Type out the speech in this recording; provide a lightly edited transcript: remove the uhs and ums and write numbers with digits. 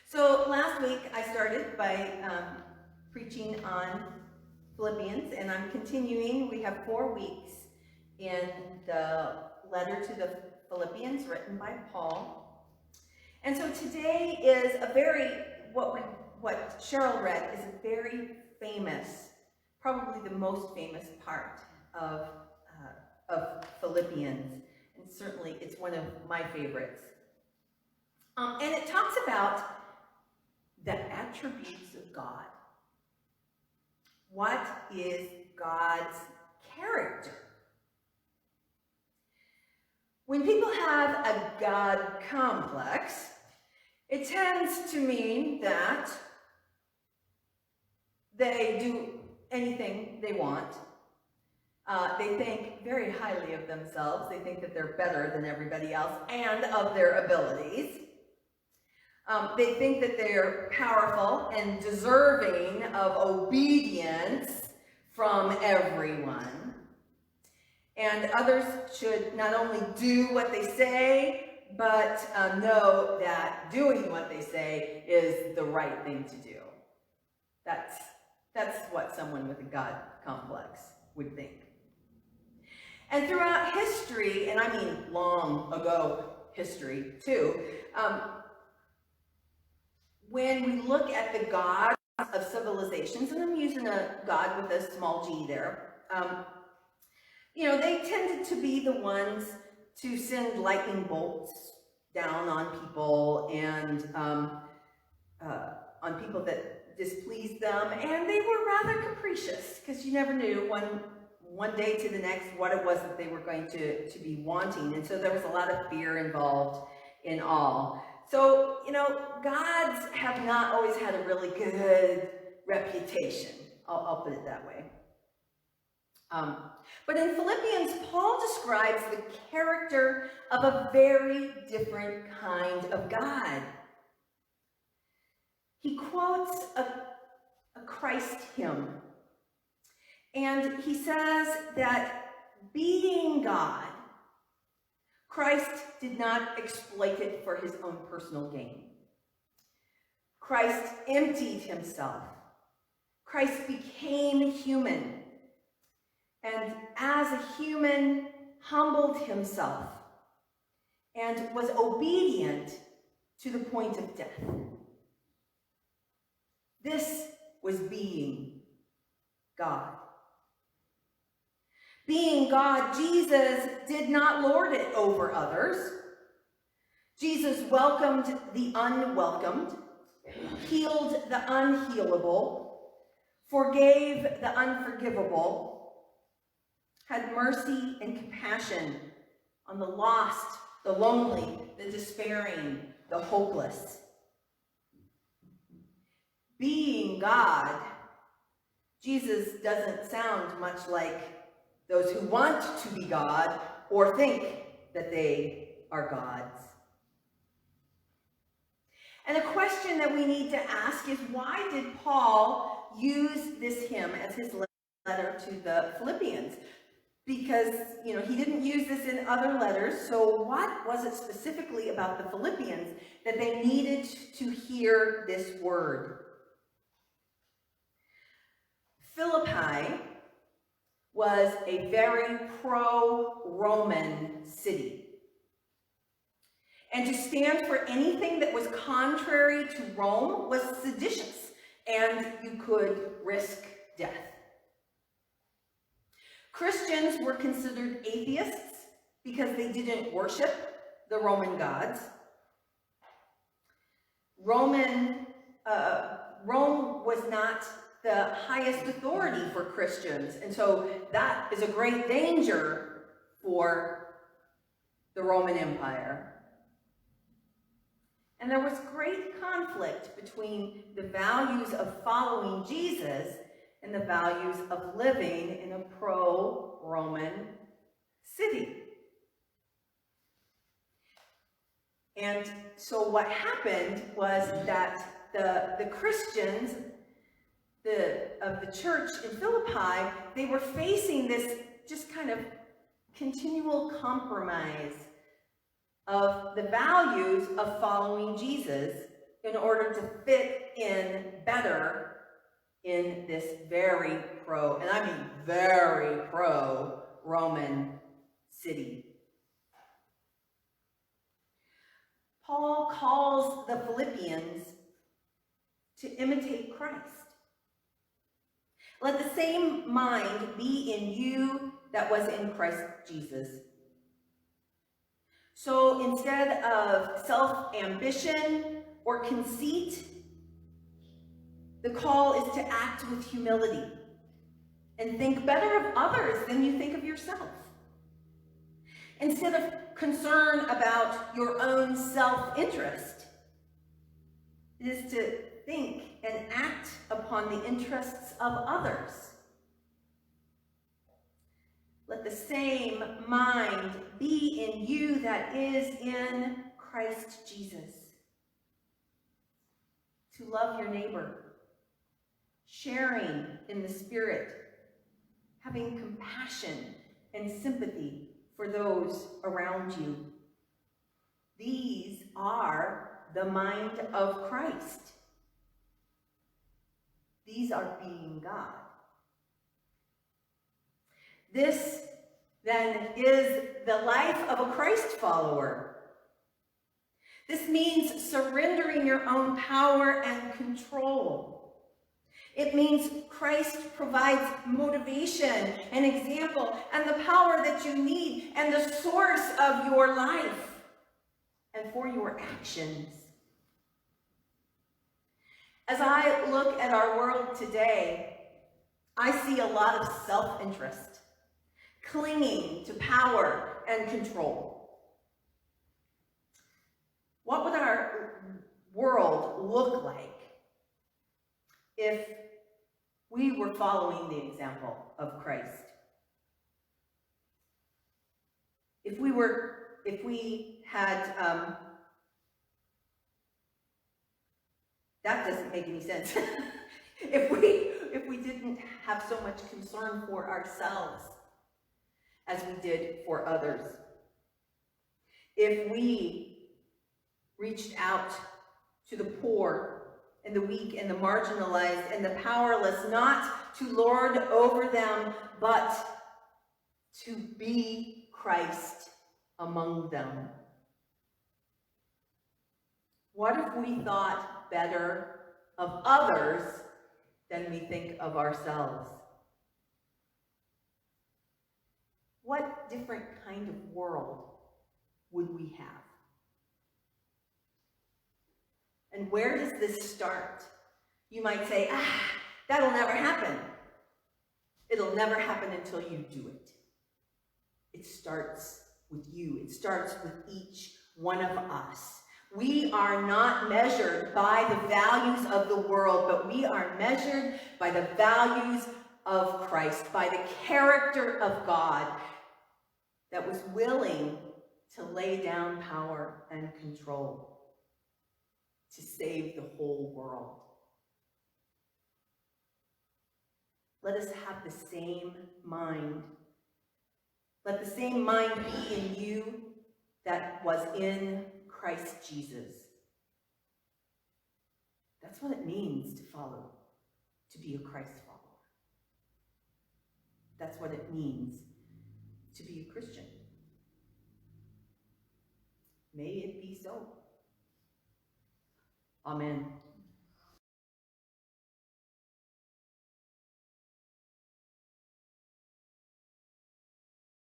So last week I started by preaching on Philippians, and I'm continuing. We have 4 weeks in the letter to the Philippians written by Paul. And so today is a very, what Cheryl read is a very famous, probably the most famous part of Philippians. And certainly it's one of my favorites. And it talks about the attributes of God. What is God's character? When people have a God complex, it tends to mean that they do anything they want. They think very highly of themselves. They think that they're better than everybody else and of their abilities. They think that they're powerful and deserving of obedience from everyone. And others should not only do what they say, but know that doing what they say is the right thing to do. That's what someone with a God complex would think. And throughout history, and I mean long ago history too, when we look at the gods of civilizations, and I'm using a God with a small g there, they tended to be the ones to send lightning bolts down on people and on people that displeased them, and they were rather capricious because you never knew one day to the next what it was that they were going to be wanting, and so there was a lot of fear involved in all. So, gods have not always had a really good reputation. I'll put it that way. But in Philippians, Paul describes the character of a very different kind of God. He quotes a Christ hymn, and he says that being God, Christ did not exploit it for his own personal gain. Christ emptied himself. Christ became human, and as a human, humbled himself and was obedient to the point of death. This was being God. Being God, Jesus did not lord it over others. Jesus welcomed the unwelcomed, healed the unhealable, forgave the unforgivable, had mercy and compassion on the lost, the lonely, the despairing, the hopeless. Being God, Jesus doesn't sound much like those who want to be God or think that they are gods. And a question that we need to ask is, why did Paul use this hymn as his letter to the Philippians? Because, he didn't use this in other letters, so what was it specifically about the Philippians that they needed to hear this word? Philippi was a very pro-Roman city. And to stand for anything that was contrary to Rome was seditious, and you could risk death. Christians were considered atheists because they didn't worship the Roman gods. Rome was not the highest authority for Christians, and so that is a great danger for the Roman Empire. And there was great conflict between the values of following Jesus and the values of living in a pro-Roman city. And so what happened was that the Christians of the church in Philippi, they were facing this just kind of continual compromise of the values of following Jesus in order to fit in better in this very pro, and I mean very pro-Roman city. Paul calls the Philippians to imitate Christ. Let the same mind be in you that was in Christ Jesus. So instead of self-ambition or conceit, the call is to act with humility and think better of others than you think of yourself. Instead of concern about your own self-interest, it is to think and act upon the interests of others. Let the same mind be in you that is in Christ Jesus. To love your neighbor, sharing in the Spirit, having compassion and sympathy for those around you. These are the mind of Christ. These are being God. This, then, is the life of a Christ follower. This means surrendering your own power and control. It means Christ provides motivation and example and the power that you need and the source of your life and for your actions. As I look at our world today, I see a lot of self-interest, clinging to power and control. What would our world look like if we were following the example of Christ? If we had, that doesn't make any sense. If we didn't have so much concern for ourselves as we did for others. If we reached out to the poor and the weak and the marginalized and the powerless, not to lord over them, but to be Christ among them. What if we thought better of others than we think of ourselves? What different kind of world would we have? And where does this start? You might say, that'll never happen. It'll never happen until you do it. It starts with you. It starts with each one of us. We are not measured by the values of the world, but we are measured by the values of Christ, by the character of God that was willing to lay down power and control to save the whole world. Let us have the same mind. Let the same mind be in you that was in Christ Jesus. That's what it means to follow, to be a Christ follower. That's what it means to be a Christian. May it be so. Amen.